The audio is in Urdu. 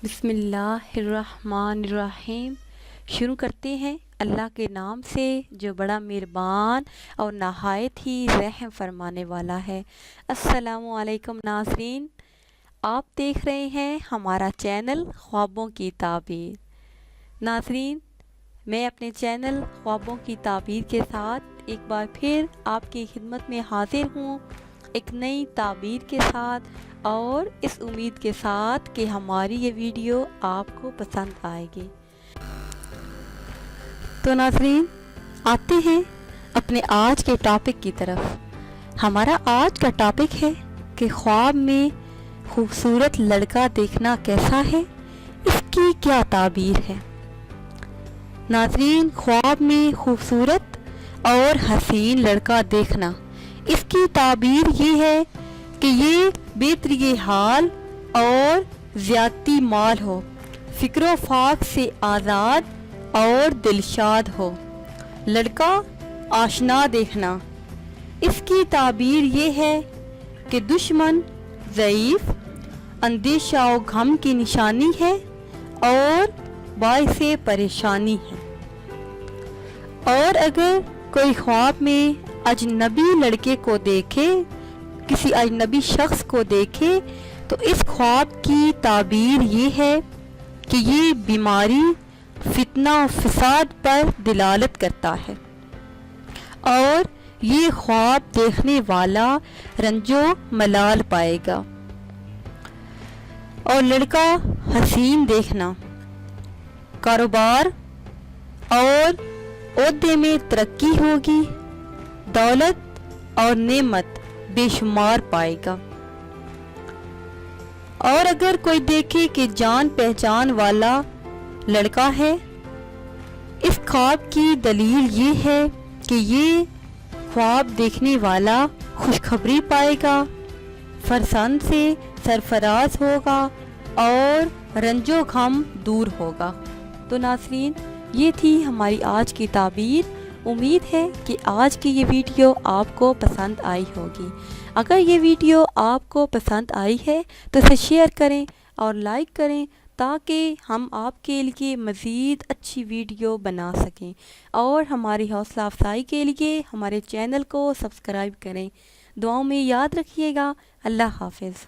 بسم اللہ الرحمن الرحیم۔ شروع کرتے ہیں اللہ کے نام سے جو بڑا مہربان اور نہایت ہی رحم فرمانے والا ہے۔ السلام علیکم ناظرین، آپ دیکھ رہے ہیں ہمارا چینل خوابوں کی تعبیر۔ ناظرین، میں اپنے چینل خوابوں کی تعبیر کے ساتھ ایک بار پھر آپ کی خدمت میں حاضر ہوں، ایک نئی تعبیر کے ساتھ اور اس امید کے ساتھ کہ ہماری یہ ویڈیو آپ کو پسند آئے گی۔ تو ناظرین، آتے ہیں اپنے آج کے ٹاپک کی طرف۔ ہمارا آج کا ٹاپک ہے کہ خواب میں خوبصورت لڑکا دیکھنا کیسا ہے، اس کی کیا تعبیر ہے۔ ناظرین، خواب میں خوبصورت اور حسین لڑکا دیکھنا، اس کی تعبیر یہ ہے کہ یہ بے طریق حال اور زیادتی مال ہو، فکر و فاق سے آزاد اور دلشاد ہو۔ لڑکا آشنا دیکھنا، اس کی تعبیر یہ ہے کہ دشمن ضعیف، اندیشہ و غم کی نشانی ہے اور باعث پریشانی ہے۔ اور اگر کوئی خواب میں اجنبی لڑکے کو دیکھے، کسی اجنبی شخص کو دیکھے، تو اس خواب کی تعبیر یہ ہے کہ یہ بیماری، فتنہ و فساد پر دلالت کرتا ہے اور یہ خواب دیکھنے والا رنج و ملال پائے گا۔ اور لڑکا حسین دیکھنا، کاروبار اور عہدے میں ترقی ہوگی، دولت اور نعمت بے شمار پائے گا۔ اور اگر کوئی دیکھے کہ جان پہچان والا لڑکا ہے، اس خواب کی دلیل یہ ہے کہ یہ خواب دیکھنے والا خوشخبری پائے گا، فرزند سے سرفراز ہوگا اور رنج و غم دور ہوگا۔ تو ناظرین، یہ تھی ہماری آج کی تعبیر۔ امید ہے کہ آج کی یہ ویڈیو آپ کو پسند آئی ہوگی۔ اگر یہ ویڈیو آپ کو پسند آئی ہے تو اسے شیئر کریں اور لائک کریں تاکہ ہم آپ کے لیے مزید اچھی ویڈیو بنا سکیں، اور ہماری حوصلہ افزائی کے لیے ہمارے چینل کو سبسکرائب کریں۔ دعاؤں میں یاد رکھیے گا۔ اللہ حافظ۔